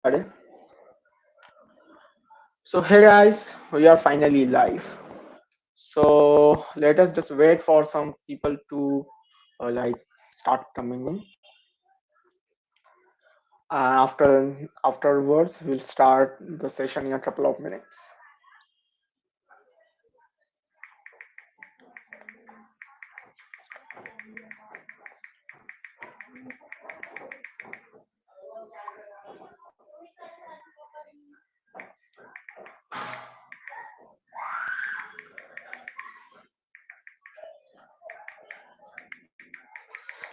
Started. So hey guys, we are finally live. So let us just wait for some people to like start coming in. Afterwards, we'll start the session in a couple of minutes.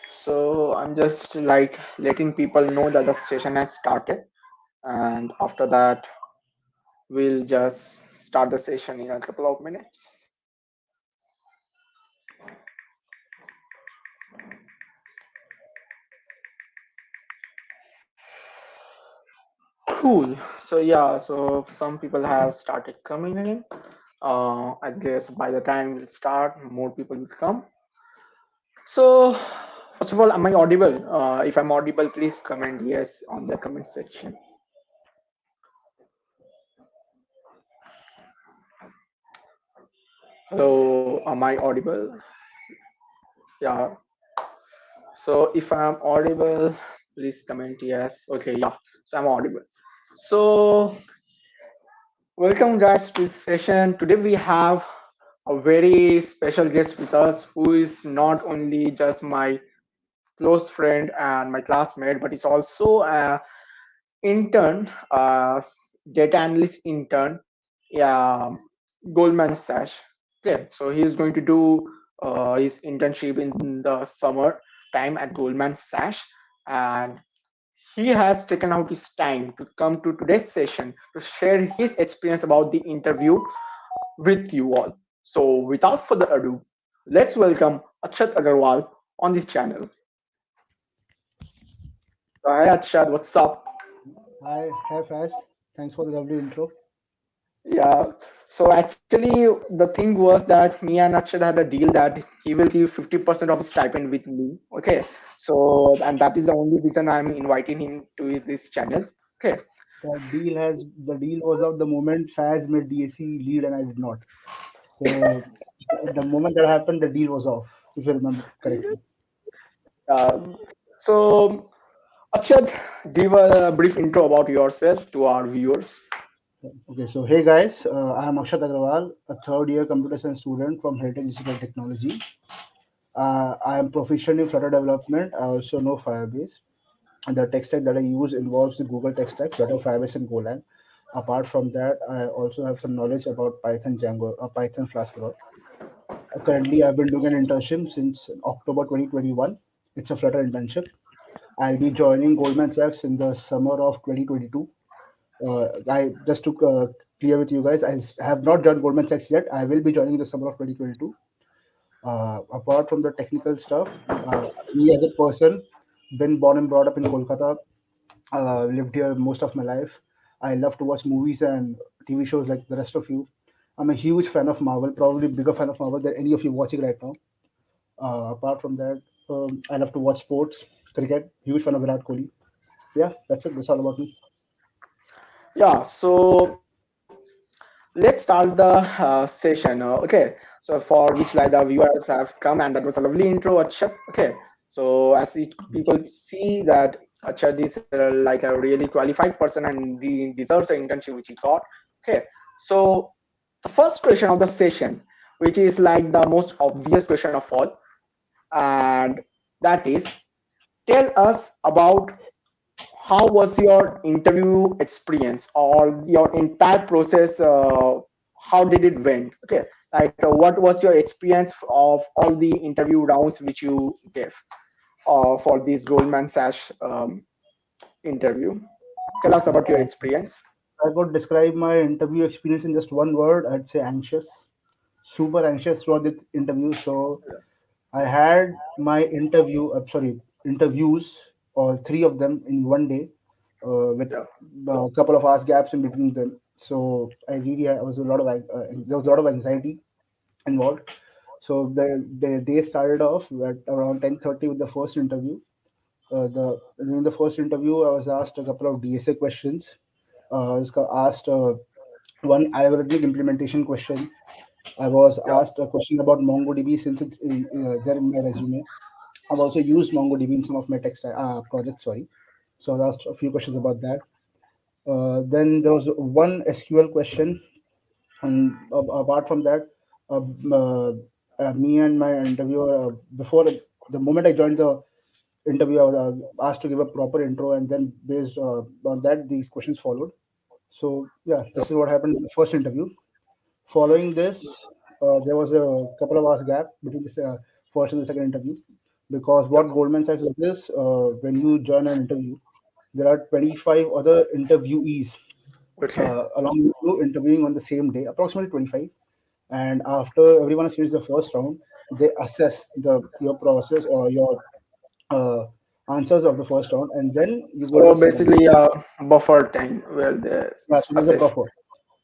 So I'm just like letting people know that the session has started, and after that, we'll just start the session in a couple of minutes. Cool. So yeah, so some people have started coming in. I guess by the time we'll start, more people will come. So first of all, am I audible? If I'm audible, please comment yes on the comment section. Hello, am I audible? Yeah. So if I'm audible, please comment yes. Okay, yeah. So I'm audible. So welcome guys to this session. Today we have a very special guest with us who is not only just my close friend and my classmate, but is also a intern, data analyst intern, yeah, Goldman Sachs. Okay, so he's going to do his internship in the summer time at Goldman Sachs, and he has taken out his time to come to today's session to share his experience about the interview with you all. So, without further ado, let's welcome Akshat Agarwal on this channel. So, hi Akshat, what's up? Hi, Faz. Thanks for the lovely intro. Yeah. So actually, the thing was that me and Akshat had a deal that he will give 50% of his stipend with me. Okay. So, and that is the only reason I'm inviting him to this channel. Okay. The deal was out the moment Faz made DAC lead and I did not. So the moment that happened, the deal was off, if you remember correctly. Um, so, Akshat, give a brief intro about yourself to our viewers. Okay, so hey guys, I am Akshat Agarwal, a third year computer science student from Heritage Institute of Technology. I am proficient in Flutter development. I also know Firebase. And the tech stack that I use involves the Google tech stack, Flutter, Firebase, and Golang. Apart from that, I also have some knowledge about Python, Django, Python Flask a lot. Currently, I've been doing an internship since October 2021. It's a Flutter internship. I'll be joining Goldman Sachs in the summer of 2022. I just to clear with you guys, have not joined Goldman Sachs yet. I will be joining in the summer of 2022. Apart from the technical stuff, me as a person, been born and brought up in Kolkata, lived here most of my life. I love to watch movies and TV shows like the rest of you. I'm a huge fan of Marvel, probably bigger fan of Marvel than any of you watching right now. Apart from that, I love to watch sports, cricket. Huge fan of Virat Kohli. Yeah, that's it. That's all about me. Yeah. So, let's start the session. Okay. So for which like the viewers have come, and that was a lovely intro, Akshat. Okay. So as people see that Akshat is like a really qualified person and he deserves the internship which he got. Okay. So the first question of the session, which is like the most obvious question of all, and that is, tell us about how was your interview experience or your entire process, how did it went? Okay, like what was your experience of all the interview rounds which you gave for this Goldman Sachs interview? Tell us about your Uh, experience. I could describe my interview experience in just one word. I'd say anxious, super anxious throughout the interview. So I had my interviews, or three of them in one day, with Yeah. a couple of hours gaps in between them. So I was a lot of there was a lot of anxiety involved. So the day started off at around 10:30 with the first interview. In the first interview, I was asked a couple of DSA questions. I was asked one algorithmic implementation question. I was Yeah. asked a question about MongoDB since it's there in my resume. I've also used MongoDB in some of my text projects. Sorry, so I was asked a few questions about that. Then there was one SQL question, and apart from that, me and my interviewer before the moment I joined the interview, I was asked to give a proper intro, and then based on that, these questions followed. So yeah, Yep. this is what happened in the first interview. Following this, there was a couple of hours gap between the first and the second interview, because Yep. what Goldman Sachs does is when you join an interview, there are 25 other interviewees Okay. along with you interviewing on the same day, approximately 25. And after everyone has finished the first round, they assess the your process or your uh, answers of the first round, and then you go to So the second round. basically, buffer time where they Yeah, so there's a assess. buffer.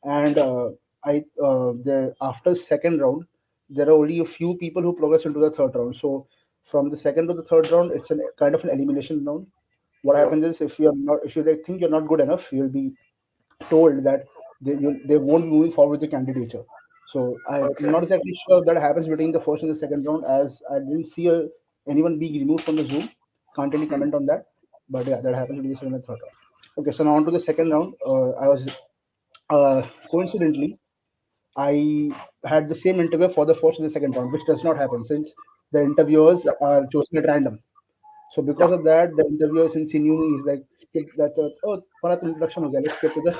And the after second round, there are only a few people who progress into the third round. So from the second to the third round, it's a kind of an elimination round. What Yep. happens is if you think you're not good enough, you'll be told that they won't be moving forward with the candidature. So I'm Okay. not exactly sure if that happens between the first and the second round, as I didn't see anyone being removed from the Zoom. Can't really Hmm. comment on that. But yeah, that happens between the second and third round. Okay, so now on to the second round. I was coincidentally, I had the same interview for the first and the second round, which does not happen since the interviewers Yep. are chosen at random. So because Yeah. of that, the interviewer, since he knew me, he's like, skip that. Oh, Parat introduction, okay, let's skip to the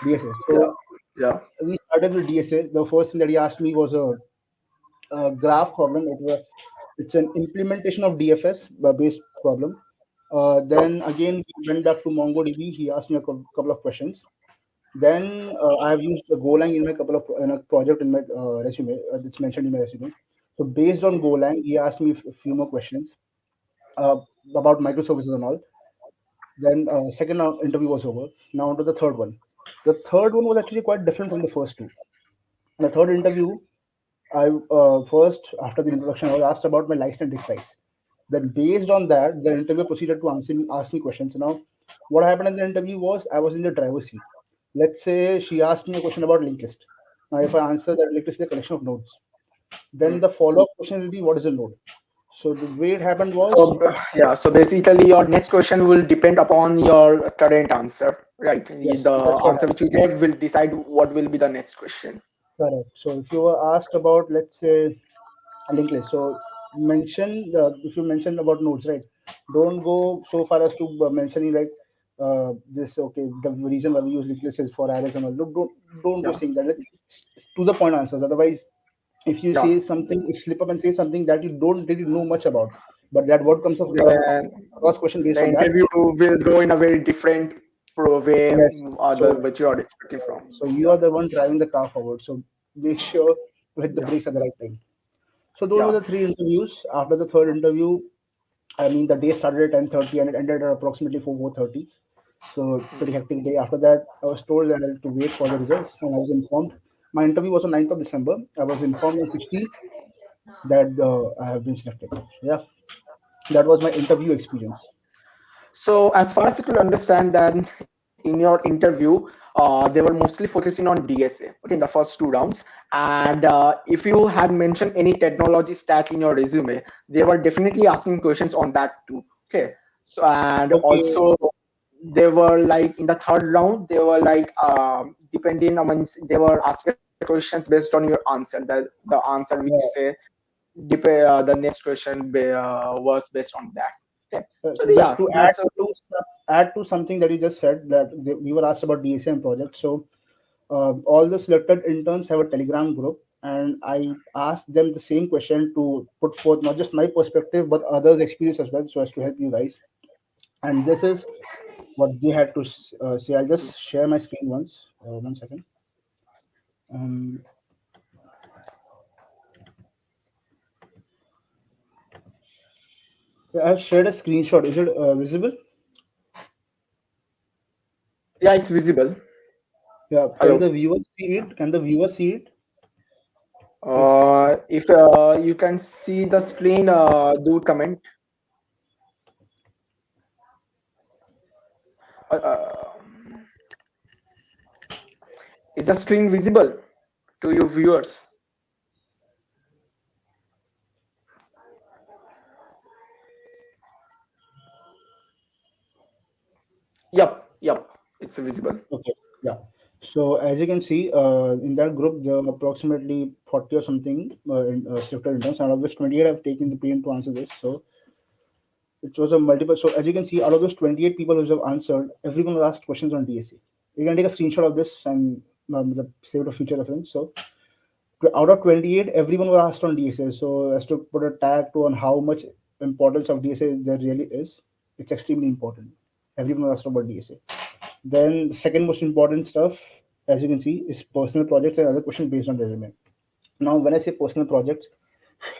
DSA. Yeah. So Yeah. we started with DSA. The first thing that he asked me was a graph problem. It's an implementation of DFS based problem. Yep. Then again, we went back to MongoDB. He asked me a couple of questions. Then I have used the Golang in my couple of in a project in my resume. It's mentioned in my resume. So based on Golang, he asked me a few more questions uh, about microservices and all. Then second interview was over. Now on to the third one. The third one was actually quite different from the first two. In the third interview, I first after the introduction, I was asked about my likes and dislikes. Then based on that, the interviewer proceeded to ask me questions. Now, what happened in the interview was I was in the driver's seat. Let's say she asked me a question about linked list. Now, if I answer that linked list is a collection of nodes, then Hmm. the follow-up question will be what is a node. So the way it happened was Yeah. So basically, your next question will depend upon your current answer, right? yes, The that's what answer happened. which you get will decide what will be the next question. Correct. So if you were asked about, let's say, a linked list, so mention if you mentioned about nodes, right? Don't go so far as to mentioning like this. Okay, the reason why we use linked list is for arrays and all. Look, don't go Yeah. saying that. Like, to the point answers. Otherwise, if you Yeah. say something, slip up and say something that you don't really know much about, but that word comes of Then cross question based the on that. interview will go in a very different way Yes. other So which you are expecting from. so you Yeah. are the one driving the car forward. So make sure to hit the Yeah. brakes at the right time. So those were Yeah. the three interviews. After the third interview, I mean the day started at 10:30 and it ended at approximately 4:30. So Hmm. pretty hectic day. After that, I was told that I had to wait for the results, and I was informed. My interview was on 9th of December. I was informed on 16th that I have been selected. Yeah, that was my interview experience. So as far as I could understand that in your interview, they were mostly focusing on DSA, okay, in the first two rounds. And if you had mentioned any technology stack in your resume, they were definitely asking questions on that too. Okay. So and Okay, also they were like in the third round, they were like depending on they were asking questions based on your answer. The answer which you yeah. say, the next question was based on that. Okay. So yeah, Just to that's a add to something that you just said that we were asked about DSM project. So all the selected interns have a Telegram group, and I asked them the same question to put forth not just my perspective but others' experience as well, so as to help you guys. And this is what they had to say. I'll just share my screen once. 1 second. Um, yeah, I've shared a screenshot. Is it visible? yeah, it's visible. Yeah. Can Hello. the viewer see it? Can the viewer see it? If If you can see the screen, do comment. Is the screen visible to your viewers? Yep, it's visible. Okay. Yeah. So as you can see, in that group, there are approximately 40 or something selected interns, and of which 28 have taken the pain to answer this. So it was a multiple. So as you can see, out of those 28 people who have answered, everyone was asked questions on DSA. You can take a screenshot of this and save it for future reference. So out of 28, everyone was asked on DSA. So as to put a tag to on how much importance of DSA there really is, it's extremely important. Everyone was asked about DSA. Then the second most important stuff, as you can see, is personal projects and other questions based on resume. Now, when I say personal projects,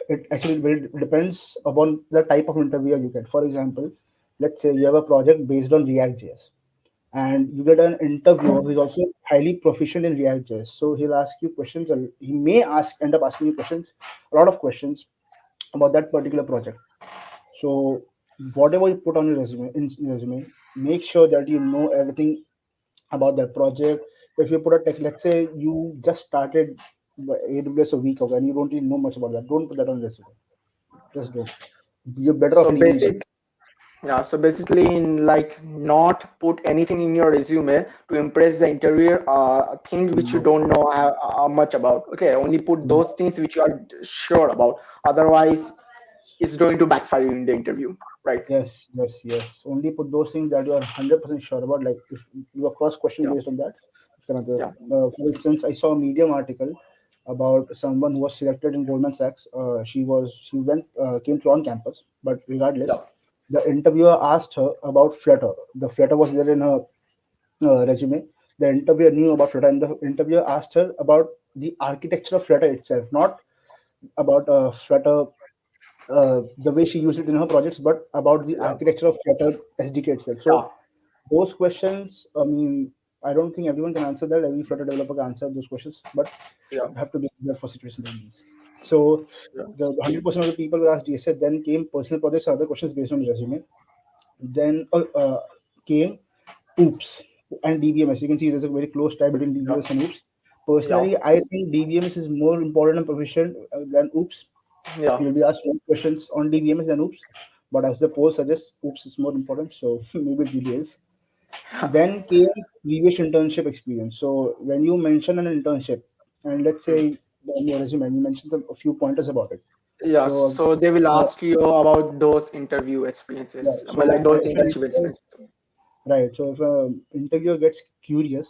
it actually very depends upon the type of interviewer you get. For example, let's say you have a project based on React.js, and you get an interviewer who is also highly proficient in React.js. So he'll ask you questions, or he may end up asking you questions, a lot of questions about that particular project. So whatever you put on your resume, make sure that you know everything about that project. If you put a tech, let's say you just started AWS a week ago and you don't really know much about that, don't put that on resume. Just don't. You're better off So leaving that. basic, yeah. So basically, in like not put anything in your resume to impress the interviewer. Things which you No, don't know much about. Okay, only put no. those things which you are sure about. Otherwise, it's going to backfire you in the interview, right? Yes, yes, yes. Only put those things that you are 100% sure about. Like if you are cross question Yeah, based on that, it's another. yeah, For instance, I saw a Medium article about someone who was selected in Goldman Sachs. She went came to on campus, but regardless, yeah, the interviewer asked her about Flutter. The Flutter was there in her resume. The interviewer knew about Flutter, and the interviewer asked her about the architecture of Flutter itself, not about Flutter the way she used it in her projects, but about the yeah, architecture of Flutter SDK itself. yeah, So those questions, I mean, I don't think everyone can answer that. Every Flutter developer can answer those questions, but yeah, you have to be prepared for situations like these. So yeah, the 100% of the people who asked DSA then came personal projects, other questions based on resume. Then came OOPS and DBMS. You can see there's a very close tie between yeah, DBMS and OOPS. yeah, Personally, I think DBMS is more important and proficient than OOPS. yeah. You'll be asked more questions on DBMS than OOPS, but as the post suggests, OOPS is more important, so maybe it really is. Then came previous internship experience. So when you mention an internship, and let's Hmm. say on your resume, you mentioned a few pointers about it. Yeah, So, so they will uh, ask you about those interview right. experiences, but like So those if internship experiences. right, so if an interviewer gets curious,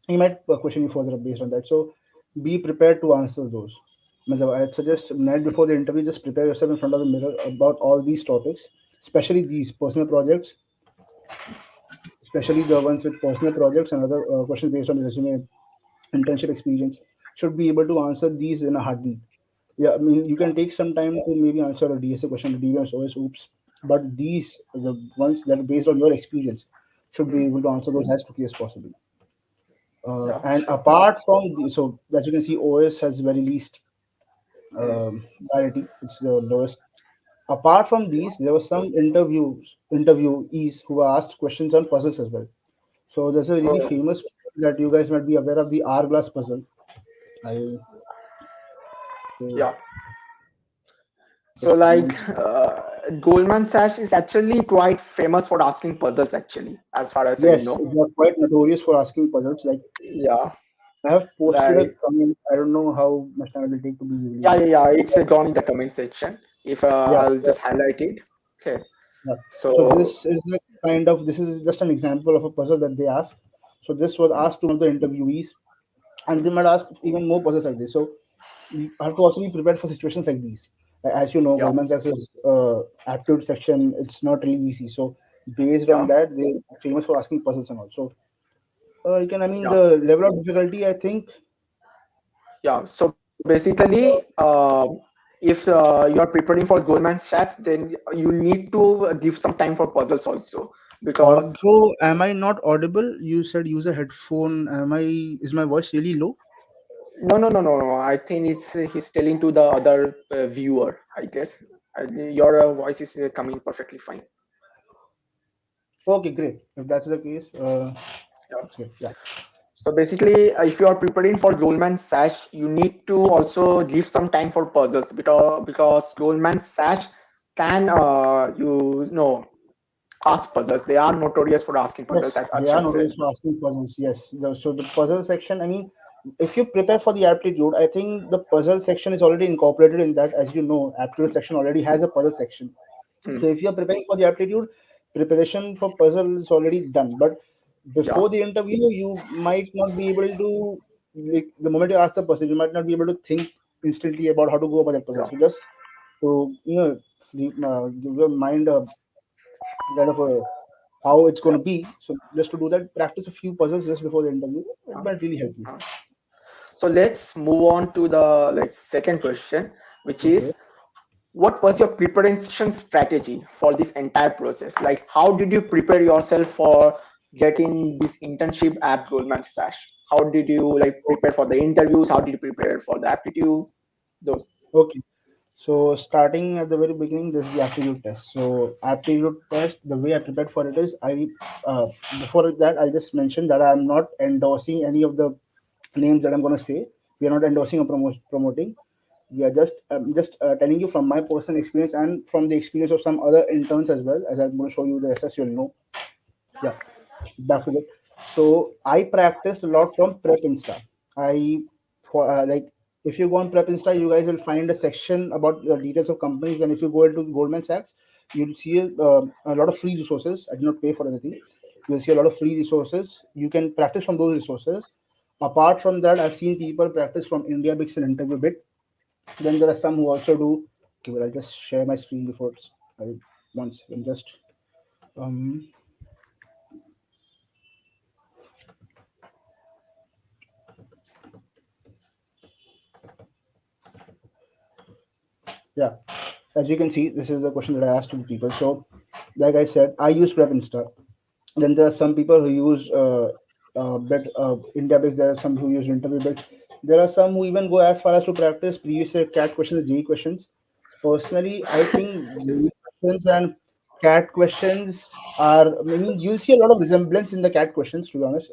he might question you further based on that. So be prepared to answer those. Matlab, I'd suggest night before the interview, just prepare yourself in front of the mirror about all these topics, especially these personal projects, especially the ones with personal projects and other questions based on resume, internship experience. Should be able to answer these in a heartbeat. Yeah, I mean, you can take some time to maybe answer a DSA question, a DBS, OS, oops, but these, the ones that are based on your experience, should be Hmm. able to answer those as quickly as possible. Yeah, And sure. apart from so as you can see, OS has very least Hmm. priority. It's the lowest. Apart from these, there were some interviewees who were asked questions on puzzles as well. So there's a really Oh, famous that you guys might be aware of, the hourglass puzzle. I so yeah. So just like mention. Goldman Sachs is actually quite famous for asking puzzles actually, as far as I Yes, know. they are quite notorious for asking puzzles. Like Yeah, I have posted a like comment. I don't know how much time it will take to be yeah, released. yeah, yeah. It's gone in the comment section. If Yeah, I'll yeah, just highlight it. Okay. yeah. So So this is like this is just an example of a puzzle that they asked. So this was asked to one of the interviewees, and they might ask even more puzzles like this. So you have to also be prepared for situations like these. As you know, yeah, Goldman Sachs is aptitude section. It's not really easy. So based on yeah, that, they're famous for asking puzzles and all. So you can, I mean, yeah, the level of difficulty, I think, yeah. So basically, if you are preparing for Goldman Sachs, then you need to give some time for puzzles also because so am I not audible? You said use a headphone. Is my voice really low? no. I think it's he's telling to the other viewer. I guess your voice is coming perfectly fine. Okay, great. If that's the case, Yeah. that's great. Yeah. So basically, if you are preparing for Goldman Sachs, you need to also give some time for puzzles, because Goldman Sachs can you know ask puzzles. They are notorious for asking Yes, puzzles, as they are Akshat said. notorious for asking puzzles. Yes. So the puzzle section, I mean, if you prepare for the aptitude, I think the puzzle section is already incorporated in that. As you know, aptitude section already has a puzzle section. Hmm. So if you're preparing for the aptitude, preparation for puzzle is already done. But Yeah, before the interview, you might not be able to, like, the moment you ask the person, you might not be able to think instantly about how to go about that puzzle. yeah, So just to, give your mind a kind of a how it's going yeah. to be. So just to do that, practice a few puzzles just before the interview. It Yeah. might really help you. Uh, So let's move on to the second question, which Okay. is, what was your preparation strategy for this entire process? Like, how did you prepare yourself for getting this internship at Goldman Sachs? How did you prepare for the interviews? How did you prepare for the aptitude? Those. Okay. So starting at the very beginning, this is the aptitude test. So aptitude test, the way I prepared for it is uh, before that I just mentioned that I'm not endorsing any of the names that I'm going to say. We are not endorsing or promoting. We are just telling you from my personal experience and from the experience of some other interns as well. As I'm going to show you the SS, you'll know. Yeah, back to that. So I practiced a lot from Prep Insta. I for like if you go on Prep Insta, you guys will find a section about the details of companies, and if you go into Goldman Sachs, you'll see a lot of free resources. I did not pay for anything. You'll see a lot of free resources. You can practice from those resources. Apart from that, I've seen people practice from India Bix and Interview Bit. Then there are some who also do. Okay, well, I'll just share my screen before I once and just um yeah. As you can see, this is the question that I asked to the people. So, like I said, I use Prep Insta. Then there are some people who use India Base. There are some who use Interview Bit. There are some who even go as far as to practice previous year CAT questions, GE questions. Personally, I think GE questions and CAT questions are. I mean, you'll see a lot of resemblance in the CAT questions. To be honest,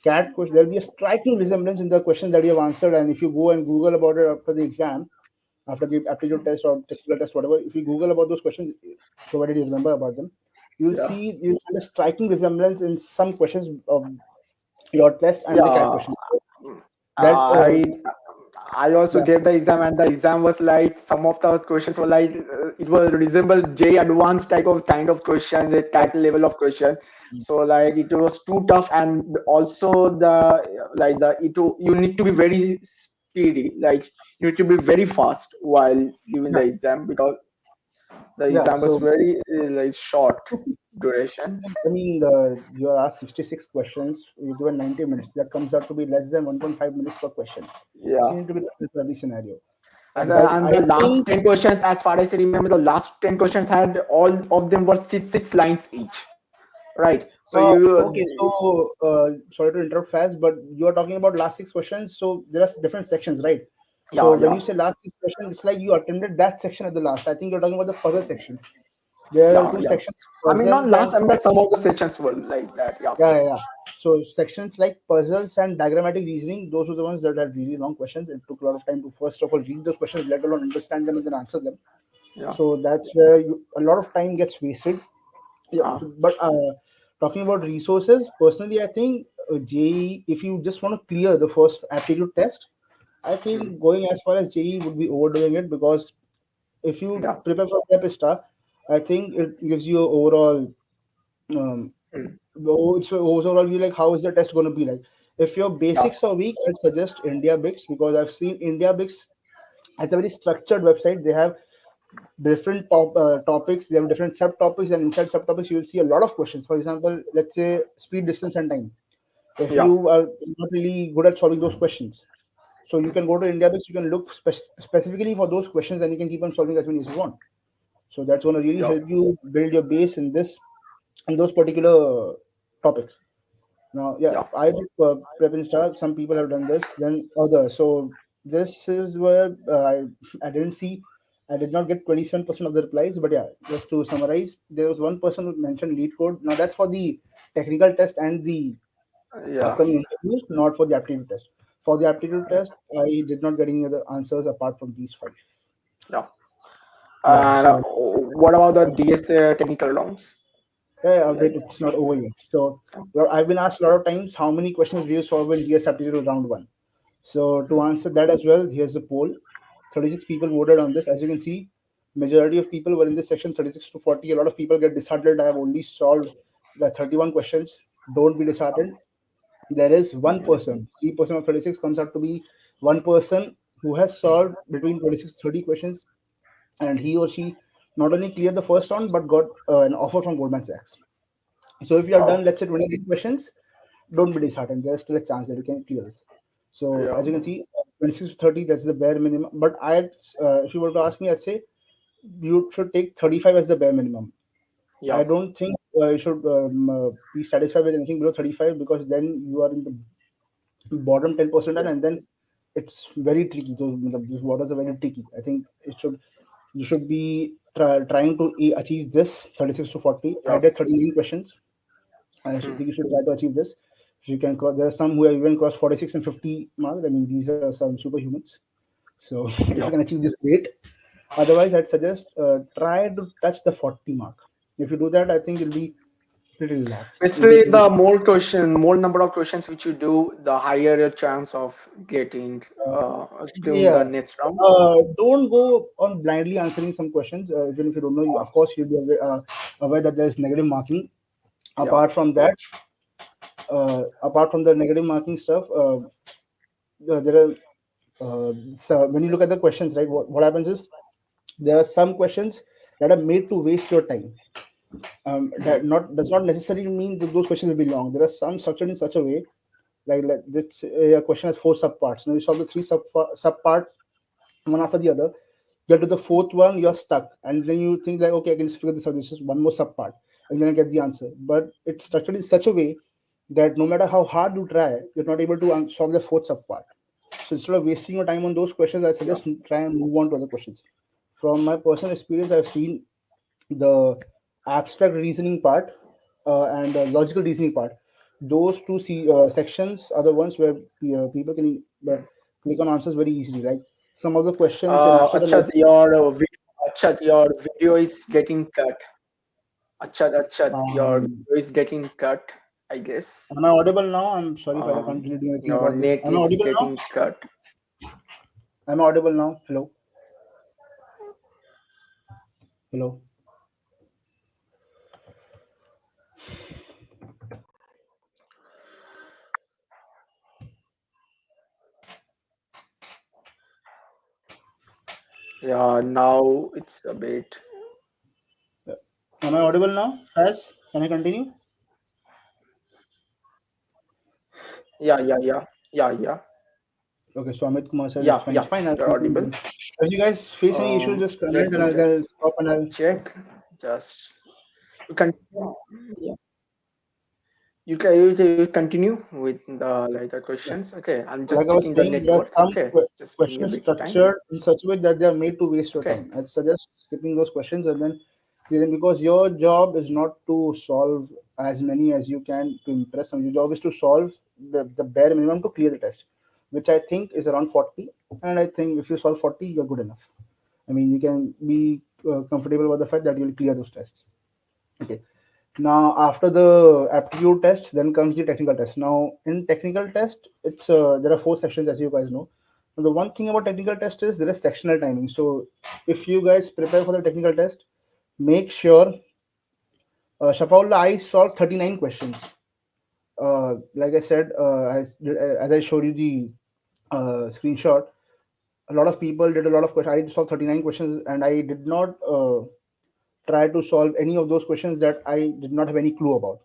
CAT question there'll be a striking resemblance in the questions that you have answered. And if you go and Google about it after the exam, after the aptitude test or technical test, whatever, if you Google about those questions, provided you remember about them, Yeah. you'll find a striking resemblance in some questions of your test and the CAT Yeah. question. Mm. That I also yeah, gave the exam, and the exam was like, some of the questions were like, it was resemble J advanced type of kind of question, the yeah, cat level of question. So like it was too tough, and also you need to be very speedy, like you need to be very fast while giving yeah, the exam, because the yeah. exam was So very short duration. I mean, you are asked 66 questions. You given 90 minutes. That comes out to be less than 1.5 minutes per question. So Yeah. you need to be prepared for every scenario. And And that and I the last think 10 questions, as far as I remember, the last 10 questions had all of them were six lines each. Right. So Okay, so sorry to interrupt fast, but you are talking about last six questions. So there are different sections, right? So yeah, when you yeah, say last six questions, it's like you attended that section at the last. I think you're talking about the puzzle section. There are yeah, two yeah. sections, I mean, not puzzles last. and I mean, some of the sections were like that. Yeah, yeah, yeah, yeah. So sections like puzzles and diagrammatic reasoning, those were the ones that had really long questions. It took a lot of time to first of all read those questions, let alone understand them and then answer them. yeah, So that's where a lot of time gets wasted. Yeah, uh, but talking about resources, personally, I think JE, if you just want to clear the first aptitude test, I mm, think going as far as JE would be overdoing it because if you yeah, prepare for Pepista, I think it gives you a overall um, mm, it's a overall view like how is the test going to be like. If your yeah, basics are weak, I'd suggest India Bix because I've seen India Bix as a very structured website. They have different topics. They have different subtopics, and inside subtopics, you will see a lot of questions. For example, let's say speed, distance, and time. If yeah, you are not really good at solving those questions, so you can go to IndiaBix, you can look specifically for those questions, and you can keep on solving as many as you want. So that's going to really yeah, help you build your base in those particular topics. Now, yeah, yeah, I did prep and start. Some people have done this, then others. So this is where I didn't see. I did not get 27% of the replies, but yeah, just to summarize, there was one person who mentioned lead code. Now that's for the technical test and the Yeah, upcoming interviews, not for the aptitude test. For the aptitude test, I did not get any other answers apart from these five. yeah. Yeah, And so what about the DS technical rounds? yeah, Like, wait, it's not over yet. So well, I've been asked a lot of times how many questions do you solve in GS aptitude round one. So to answer that as well, here's the poll. 36 people voted on this. As you can see, majority of people were in this section, 36 to 40. A lot of people get disheartened. I have only solved the 31 questions. Don't be disheartened. There is one person, 3% of 36 comes out to be one person who has solved between 26 to 30 questions, and he or she not only cleared the first round but got an offer from Goldman Sachs. So if you have done, wow. let's say, 28 questions, don't be disheartened. There's still a chance that you can clear this. So Yeah, as you can see, 26 to 30, that's the bare minimum. But if you were to ask me, I'd say you should take 35 as the bare minimum. yeah, I don't think you should be satisfied with anything below 35, because then you are in the bottom 10 percentile, yeah, and then it's very tricky. Those waters are very tricky. I think it should you should be trying to achieve this 36 to 40. I yeah. did 39 questions. I Hmm. think you should try to achieve this. If you can cross, there are some who have even crossed 46 and 50 marks. I mean, these are some superhumans. So if you Yeah. can achieve this, great. Otherwise, I'd suggest try to touch the 40 mark. If you do that, I think you'll be pretty relaxed. Basically, the more number of questions which you do, the higher your chance of getting Uh, to the yeah. next round. Don't go on blindly answering some questions, even if you don't know. You, of course, you'll be aware that there's negative marking. Yeah. Apart from that, apart from the negative marking stuff, there are so when you look at the questions, right? What happens is there are some questions that are made to waste your time. That not does not necessarily mean that those questions will be long. There are some structured in such a way, like this a question has four subparts. Now you solve the three subparts one after the other. Get to the fourth one, you're stuck, and then you think like, okay, I can just figure this out. This is one more subpart, and then I get the answer. But it's structured in such a way that no matter how hard you try, you're not able to solve the fourth subpart. So instead of wasting your time on those questions, I Yeah. suggest try and move on to other questions. From my personal experience, I've seen the abstract reasoning part and logical reasoning part. Those two sections are the ones where people can click on answers very easily. Like some of the questions in abstract and Achat, your video is getting cut. Achat, your um, video is getting cut, I guess. am I audible now? I'm sorry if I can't Um, really do anything your about this. net Am I is audible now? getting cut. Am I audible now? Hello? Hello? Yeah, now it's a bit. Am I audible now? As can I continue? Yeah, yeah, yeah, yeah, yeah, Okay, so Amit Kumar says it's yeah, fine. It's yeah. fine. I'll You're continue audible. then. If you guys face any issues, just comment Let and me I'll just stop and I'll. check. Just you can. Yeah. You continue with the like the questions. Okay, I'm just Like I checking was the saying, there are network. some Okay, just give me a questions bit time. structured in such a way that they are made to waste your Okay. time. I suggest skipping those questions and then clearing, because your job is not to solve as many as you can to impress them. Your job is to solve the bare minimum to clear the test, which I think is around 40. And I think if you solve 40, you're good enough. I mean, you can be comfortable with the fact that you'll clear those tests. Okay. Now, after the aptitude test, then comes the technical test. Now, in technical test, it's there are four sections, as you guys know. Now, the one thing about technical test is there is sectional timing. So, if you guys prepare for the technical test, make sure. Shapaullah, I solved 39 questions. Like I said, as I showed you the screenshot, a lot of people did a lot of questions. I solved 39 questions, and I did not try to solve any of those questions that I did not have any clue about.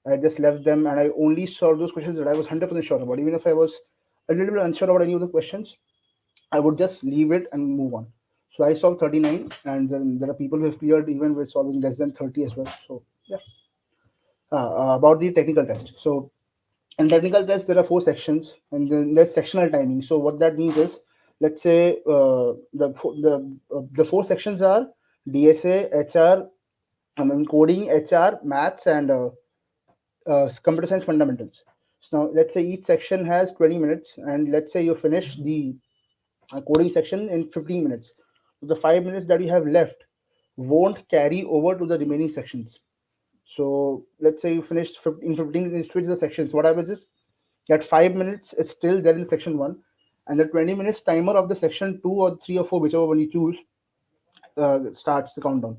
I just left them and I only solved those questions that I was 100% sure about. Even if I was a little bit unsure about any of the questions, I would just leave it and move on. So I solved 39, and then there are people who have cleared even with solving less than 30 as well. So, yeah. About the technical test. So, in technical test, there are four sections, and then there's sectional timing. So, what that means is Let's say the four sections are DSA, HR, I mean coding, HR, maths, and computer science fundamentals. So now let's say each section has 20 minutes, and let's say you finish the coding section in 15 minutes. So the 5 minutes that you have left won't carry over to the remaining sections. So let's say you finish in 15 minutes, you switch the sections. What happens is that 5 minutes is still there in section one, and the 20 minutes timer of the section two or three or four, whichever one you choose, starts the countdown.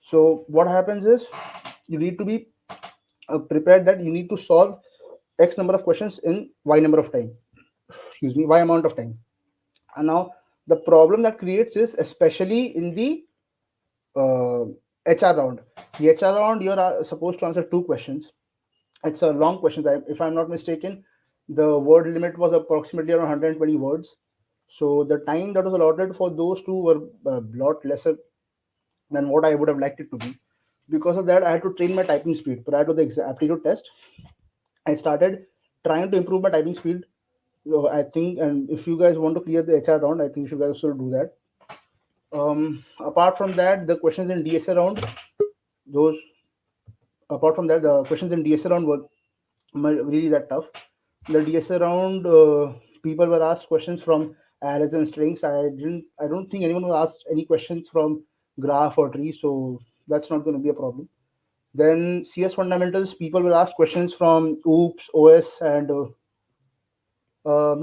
So what happens is you need to be prepared that you need to solve X number of questions in Y number of time. Excuse me, Y amount of time. And now the problem that creates is especially in the uh, HR round. The HR round, you're supposed to answer two questions. It's a long question. If I'm not mistaken, the word limit was approximately around 120 words. So the time that was allotted for those two were a lot lesser than what I would have liked it to be. Because of that, I had to train my typing speed. Prior to the aptitude test, I started trying to improve my typing speed. So I think, and if you guys want to clear the HR round, I think you should guys also do that. Apart from that, the questions in DSA round, those apart from that, the questions in DSA round were really that tough. The DSA round, people were asked questions from arrays and strings. I don't think anyone was asked any questions from graph or tree, so that's not going to be a problem. Then CS fundamentals, people were asked questions from OOPS, OS, and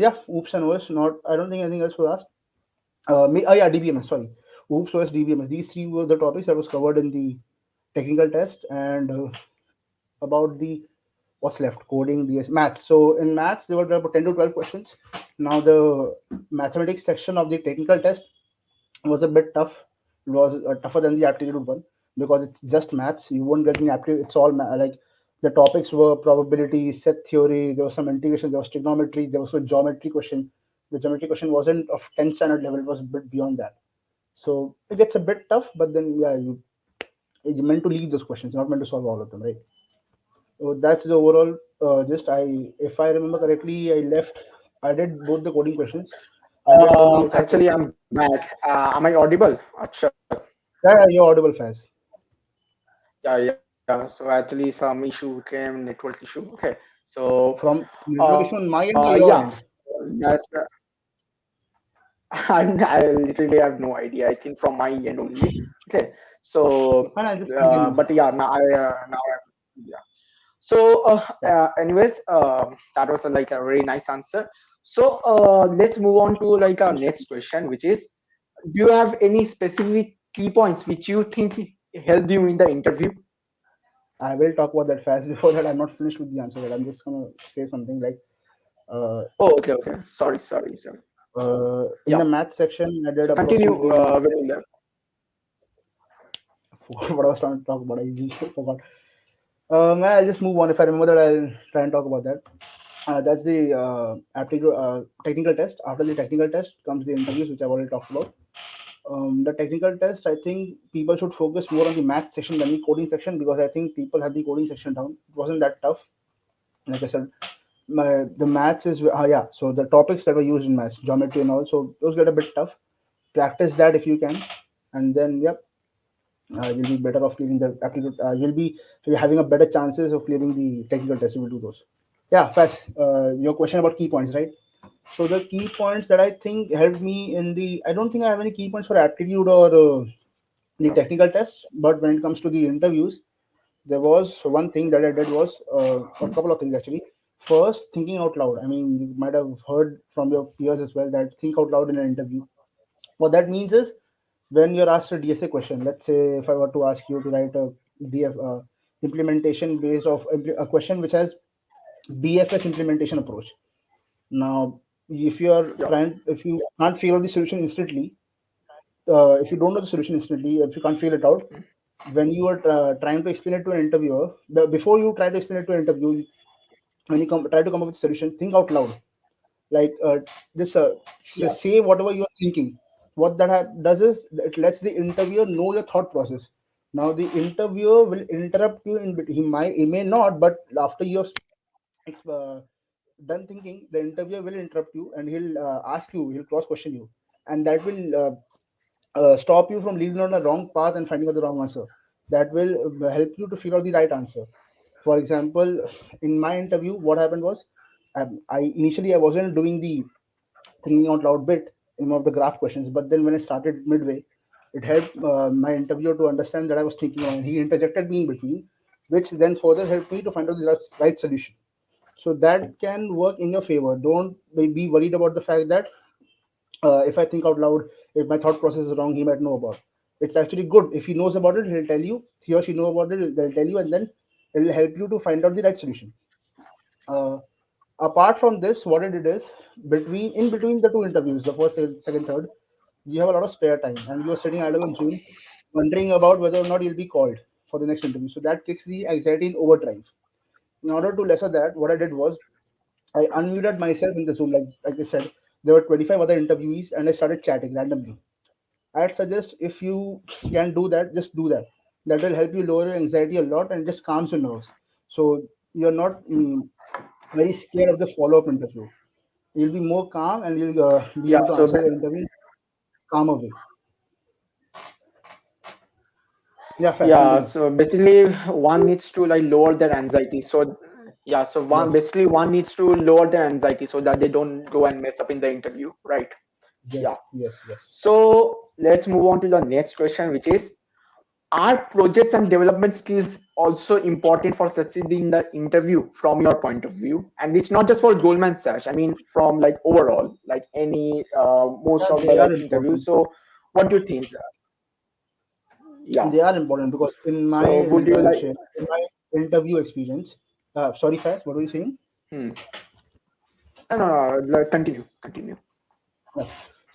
yeah, OOPS and OS. Not, I don't think anything else was asked. Oh yeah, DBMS. Sorry, OOPS, OS, DBMS. These three were the topics that was covered in the technical test, and about the what's left coding, the maths. So in maths there were about 10 to 12 questions. Now the mathematics section of the technical test was a bit tough. It was tougher than the aptitude one because it's just maths. You won't get any aptitude. It's all like the topics were probability, set theory. There was some integration. There was trigonometry. There was a geometry question. The geometry question wasn't of 10th standard level. It was a bit beyond that. So it gets a bit tough. But then yeah, you meant to leave those questions. You're not meant to solve all of them, right? So that's the overall. Just if I remember correctly, I left. I did both the coding questions. I did all the HR Actually, questions. I'm back. Am I audible? Akshat? Yeah, yeah, you're audible, Faz. Yeah. So actually, some issue came, network issue. Okay. So, From network issue on my end or yeah, your end? that's. I literally have no idea. I think from my end only. Okay. So, Fine, I'll just continue. but yeah, yeah. So, Yeah, anyways, that was like a very nice answer. So, let's move on to like our next question, which is, do you have any specific key points which you think helped you in the interview? I will talk about that fast. Before that, I'm not finished with the answer yet. I'm just gonna say something like, uh, Oh, okay. Sorry. in the Yeah. math section, I did So continue approximately when you left. what I was trying to talk about. I usually forgot. I'll just move on. If I remember that, I'll try and talk about that. That's the aptitude technical test. After the technical test comes the interviews, which I've already talked about. The technical test, I think people should focus more on the math section than the coding section because I think people had the coding section down. It wasn't that tough. Like I said, the maths is yeah. So the topics that were used in maths, geometry and all, so those get a bit tough. Practice that if you can, and then yep, you'll be better off clearing the aptitude. You'll be having a better chances of clearing the technical test if you do those. Yeah, fast. Your question about key points, right? So the key points that I think helped me in the, I don't think I have any key points for aptitude or the technical tests, but when it comes to the interviews, there was one thing that I did was a couple of things actually. First, thinking out loud. I mean, you might have heard from your peers as well that think out loud in an interview. What that means is when you're asked a DSA question, let's say if I were to ask you to write a DF implementation based of a question which has BFS implementation approach. Now, Yeah. if you can't figure out the solution instantly, if you don't know the solution instantly, if you can't figure it out, when you are trying to explain it to an interviewer, before you try to explain it to an interview, when you try to come up with a solution, think out loud. Like this, Yeah. say whatever you are thinking. What that does is it lets the interviewer know your thought process. Now the interviewer will interrupt you in between. He may not, but after you have done thinking, the interviewer will interrupt you and he'll ask you, he'll cross question you, and that will stop you from leading on the wrong path and finding out the wrong answer. That will help you to figure out the right answer. For example, in my interview, what happened was, I initially I wasn't doing the thinking out loud bit in one of the graph questions, but then when I started midway, it helped my interviewer to understand that I was thinking wrong. He interjected me in between, which then further helped me to find out the right solution. So that can work in your favor. Don't be worried about the fact that if I think out loud, if my thought process is wrong, he might know about. It's actually good if he knows about it. He'll tell you. He or she know about it. They'll tell you, and then it will help you to find out the right solution. Uh, Apart from this, what I did is, in between the two interviews, the first, second, third, you have a lot of spare time, and you're sitting idle on Zoom, wondering about whether or not you'll be called for the next interview. So that kicks the anxiety in overdrive. In order to lesser that, what I did was I unmuted myself in the Zoom. Like I said, there were 25 other interviewees, and I started chatting randomly. I'd suggest if you can do that, just do that. That will help you lower your anxiety a lot and just calms your nerves. So you're not very scared of the follow-up interview. You'll be more calm and you'll be able Yeah. to So answer your interview in a calmer way. Yeah, fast, yeah. continue. So basically, one needs to like lower their anxiety. So yeah. So one Yes, basically one needs to lower their anxiety so that they don't go and mess up in the interview, right? Yeah. yes, yes, yes, So let's move on to the next question, which is: are projects and development skills also important for succeeding in the interview from your point of view? And it's not just for Goldman Sachs. I mean, from like overall, like any yeah, most of the they are like interviews. important. So, what do you think? Yeah. They are important because in my So, would you like? share, in my interview experience, sorry, fast. What were you saying? Hmm. No, like, continue, continue. Yeah.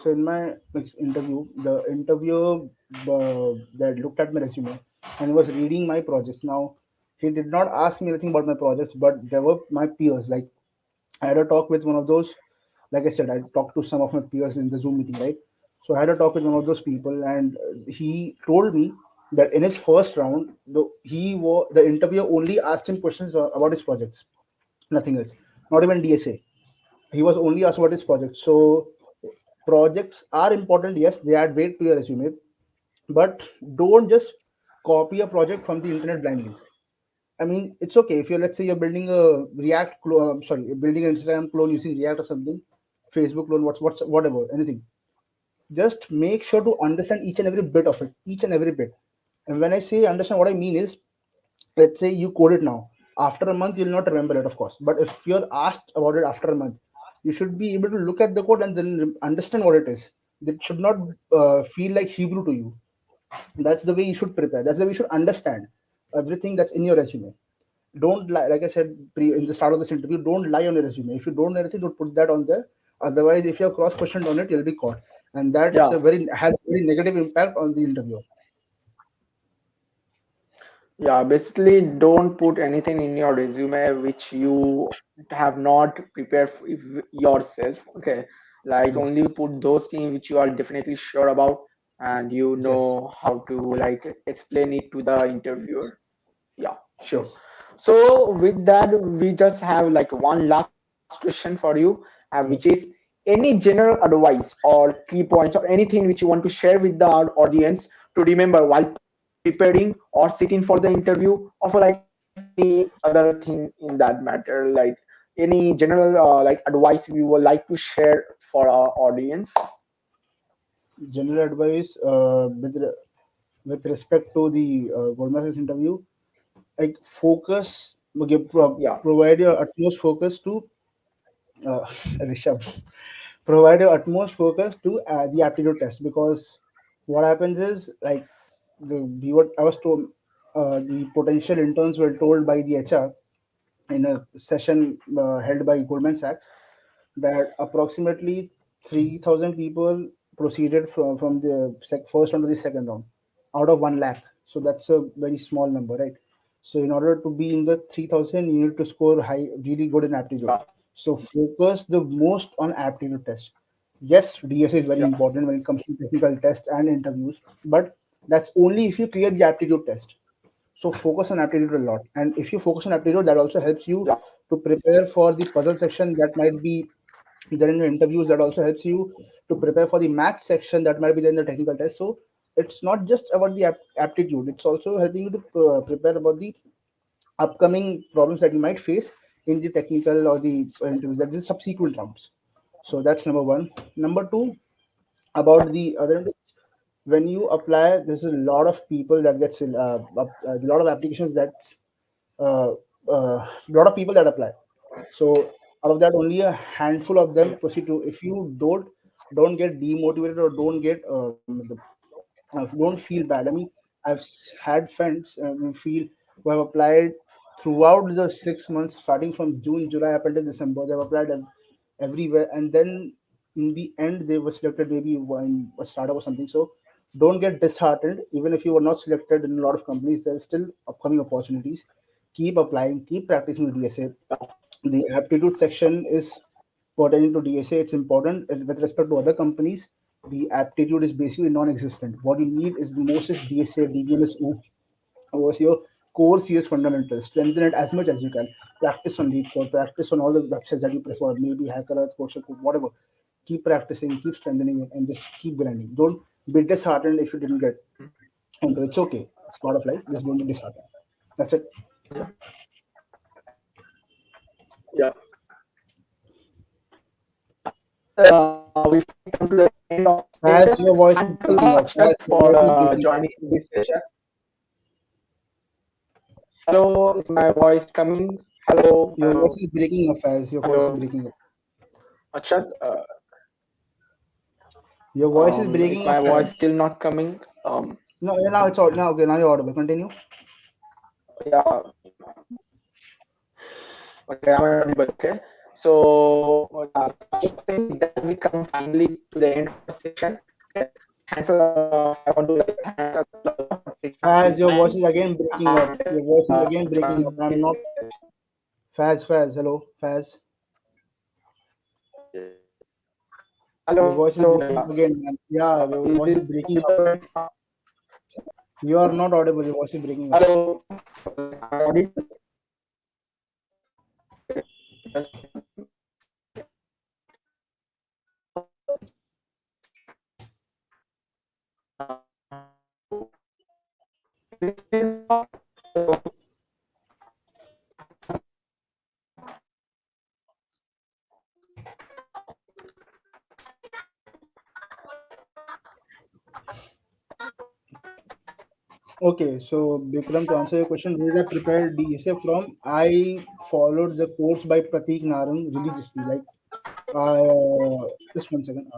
So in my interview, the interviewer that looked at my resume and was reading my projects. Now, he did not ask me anything about my projects, but there were my peers. Like I had a talk with one of those. Like I said, I talked to some of my peers in the Zoom meeting, right? So I had a talk with one of those people, and he told me that in his first round, the interviewer only asked him questions about his projects, nothing else, not even DSA. He was only asked about his projects. So projects are important, yes, they add weight to your resume, but don't just copy a project from the internet blindly. I mean, it's okay if you're, let's say, you're building a sorry, you're building an Instagram clone using React or something, Facebook clone, what's whatever, anything. Just make sure to understand each and every bit of it, each and every bit. And when I say understand, what I mean is, let's say you code it now. After a month, you'll not remember it, of course. But if you're asked about it after a month, you should be able to look at the code and then understand what it is. It should not feel like Hebrew to you. That's the way you should prepare. That's the way you should understand everything that's in your resume. Don't lie, like I said in the start of this interview. Don't lie on your resume. If you don't know anything, don't put that on there. Otherwise, if you're cross questioned on it, you'll be caught, and that's a Yeah. very has a very negative impact on the interview. Yeah, basically, don't put anything in your resume which you have not prepared yourself. Okay, like Yes, only put those things which you are definitely sure about and you yes, know how to like explain it to the interviewer. Yeah, sure. yes, So with that, we just have like one last question for you, which is yes. any general advice or key points or anything which you want to share with the our audience to remember while preparing or sitting for the interview or for like any other thing in that matter, like any general like advice you would like to share for our audience. General advice with respect to the Goldman Sachs interview, like focus, okay, Yeah, provide your utmost focus to uh, Rishabh. Provide your utmost focus to the aptitude test, because what happens is, like, I was told, the potential interns were told by the HR in a session held by Goldman Sachs that approximately 3,000 people proceeded from the first round to the second round out of 1 lakh. So that's a very small number, right? So in order to be in the 3,000, you need to score high, really good in aptitude. yeah, So focus the most on aptitude test. Yes, DSA is very yeah, important when it comes to technical tests and interviews, but that's only if you clear the aptitude test. So focus on aptitude a lot. And if you focus on aptitude, that also helps you yeah, to prepare for the puzzle section that might be there in your interviews. That also helps you to prepare for the math section that might be there in the technical test. So it's not just about the aptitude. It's also helping you to prepare about the upcoming problems that you might face in the technical or the interviews, that is subsequent rounds. So that's number one. Number two, about the other, when you apply, there's a lot of people that gets a lot of applications that uh, a lot of people that apply. So out of that, only a handful of them proceed to. If you don't get demotivated or don't get don't feel bad. I mean, had friends who feel who have applied throughout the 6 months, starting from June, July up until December. They've applied everywhere, and then in the end, they were selected maybe in a startup or something. So don't get disheartened. Even if you were not selected in a lot of companies, there's still upcoming opportunities. Keep applying, keep practicing with DSA. The aptitude section is pertaining to DSA. It's important with respect to other companies. The aptitude is basically non-existent. What you need is the most is DSA, DBMS, was your core CS fundamentals. Strengthen it as much as you can. Practice on lead code. Practice on all the websites that you prefer. Maybe Hacker Earth, Code, whatever. Keep practicing. Keep strengthening it, and just keep grinding. Don't be disheartened if you didn't get into it. It's okay. It's part of life. Just don't be disheartened. That's it. yeah, yeah. So we finally come to the end of the As session. your voice is Thanks a breaking lot, up. Akshat, As your for voice is breaking up. joining this session. Hello, is my voice coming? Hello, Your voice hello, is breaking up, Faz. Your voice is hello, breaking up. Akshat. Your voice is Is breaking up, my voice Faz. still not coming? No, yeah, now it's all now. Okay, now you're audible. Continue. Yeah. Okay, am I audible? Okay. So yeah, so I was saying with that we come finally to the end of our session. Okay. Thanks. I want to like thank Akshat for taking out Faz, his your voice time is again breaking up. and Your voice is again breaking up. join I'm this not. session. Faz, Faz. Hello, Faz. Your Hello, voice is hello. breaking up again, man. Yeah, your Is voice this is breaking up. audible right now? You are not audible. Your voice is breaking up. Hello. Am I audible? Just is it still not? Okay, so Bikram, to answer your question, where did I prepare DSA from? I followed the course by Pratik Narang religiously. Like, just one second.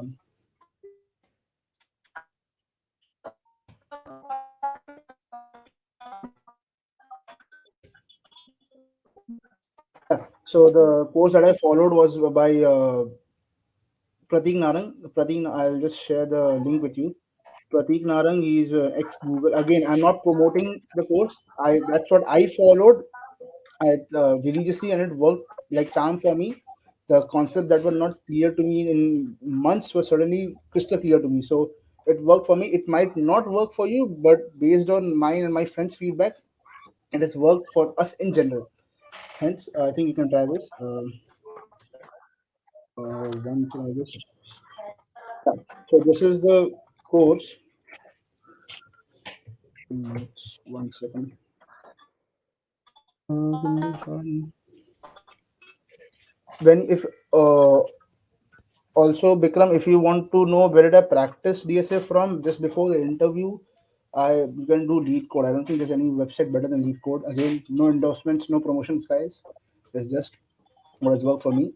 Yeah. So the course that I followed was by Pratik Narang. I'll just share the link with you. Pratik Narang is ex Google. Again, I'm not promoting the course. I That's what I followed religiously, and it worked like charm for me. The concepts that were not clear to me in months were suddenly crystal clear to me. So it worked for me. It might not work for you, but based on mine and my friends' feedback, it has worked for us in general. Hence, I think you can try this. One thing I just yeah. So this is the course. One second. Give me one. When if Also, Bikram, if you want to know where did I practice DSA from just before the interview, I you can do Lead Code. I don't think there's any website better than Lead Code. Again, no endorsements, no promotions, guys. It's just what has worked for me.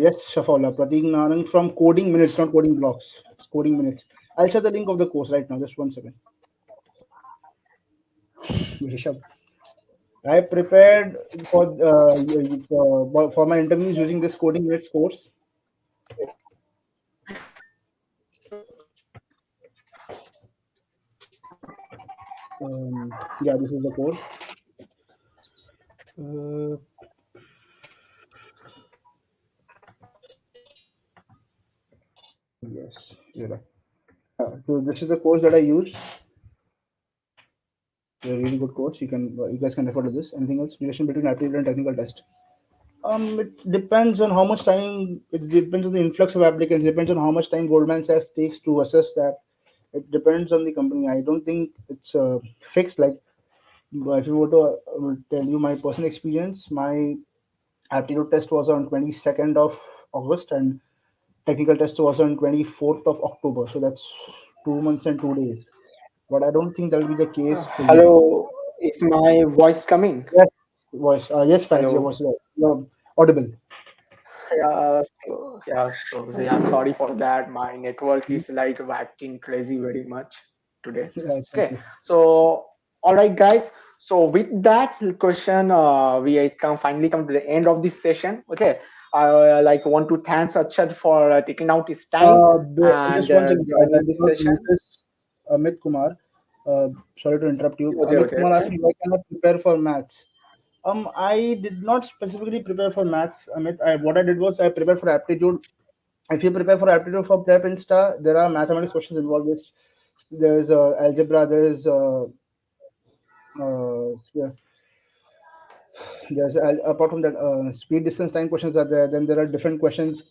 Yes, Shafala, Pratik Narang from Coding Minutes, not Coding Blocks. It's Coding Minutes. I'll share the link of the course right now. Just one second. Rishabh. I prepared for my interviews using this Coding Minutes course. Yeah, this is the course. Uh, yes, you're right. So this is the course that I used. A really good course. You guys can refer to this. Anything else? Relation between aptitude and technical test. It depends on how much time. It depends on the influx of applicants. It depends on how much time Goldman Sachs takes to assess that. It depends on the company. I don't think it's fixed. Like, if you were to tell you my personal experience, my aptitude test was on 22nd of August, and technical test was on 24th of October. So that's 2 months and 2 days. But I don't think that will be the case for you. Hello, is my voice coming? Yes, voice. Yes, Faiz, your Hello. voice is audible. Yeah, sorry for that. My network is like acting crazy very much today. Yeah, it's Okay, okay. so all right, guys. So with that question, we come finally come to the end of this session. Okay, I like want to thank Akshat for taking out his time and Just one second. I joining this cannot session. notice Amit Kumar. Sorry to interrupt you. Okay, Amit okay, Kumar asked okay. me why cannot prepare for maths. I did not specifically prepare for maths, Amit. What I did was I prepared for aptitude. If you prepare for aptitude for Prep Insta, there are mathematics questions involved. There's algebra. Yeah, apart from that, speed, distance, time questions are there. Then there are different questions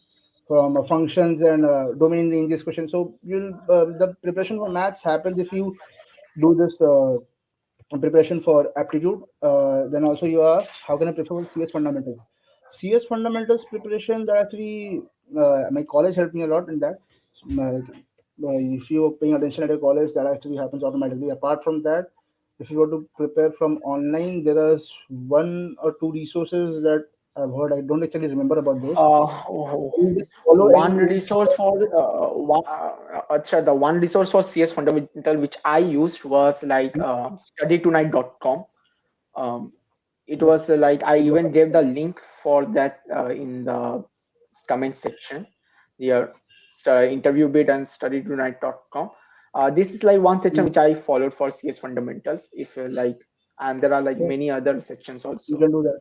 from functions and domain ranges questions. So the preparation for maths happens if you do this preparation for aptitude. Then also you asked how can I prepare for CS fundamentals. CS fundamentals preparation that actually my college helped me a lot in that. If you're paying attention at your college, that actually happens automatically. Apart from that, if you were to prepare from online, there is one or two resources that I've heard. I don't actually remember about those. You just follow any One rules. resource for the one resource for CS fundamental which I used was like studytonight.com. Um, it Yes. was like I even gave the link for that in the comment section. The interview bit and studytonight.com. This is like one section You, which I followed for CS fundamentals. If like, and there are like yes, many other sections you also, can do that.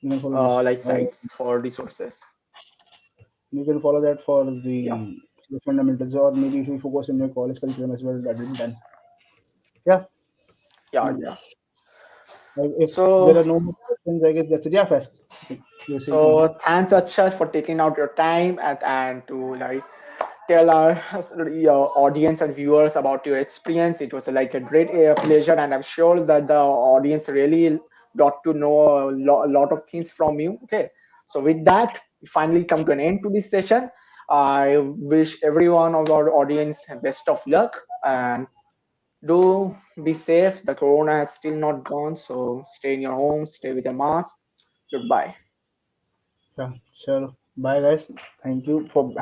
You can follow this. like sites for resources. You can follow that for Yeah, the fundamentals, or maybe if you focus in your college curriculum as well, that will be done. Yeah. yeah, Mm. yeah. If there So are no more questions, I guess that's it. Yeah, fast. You're saying something. So thanks Akshat for taking out your time and to like tell our your audience and viewers about your experience. It was like a great pleasure, and I'm sure that the audience really got to know a lot of things from you. Okay, so with that, we finally come to an end to this session. I wish everyone of our audience best of luck and do be safe. The corona has still not gone, so stay in your home, stay with a mask. Goodbye. Yeah, sure. Bye, guys. Thank you for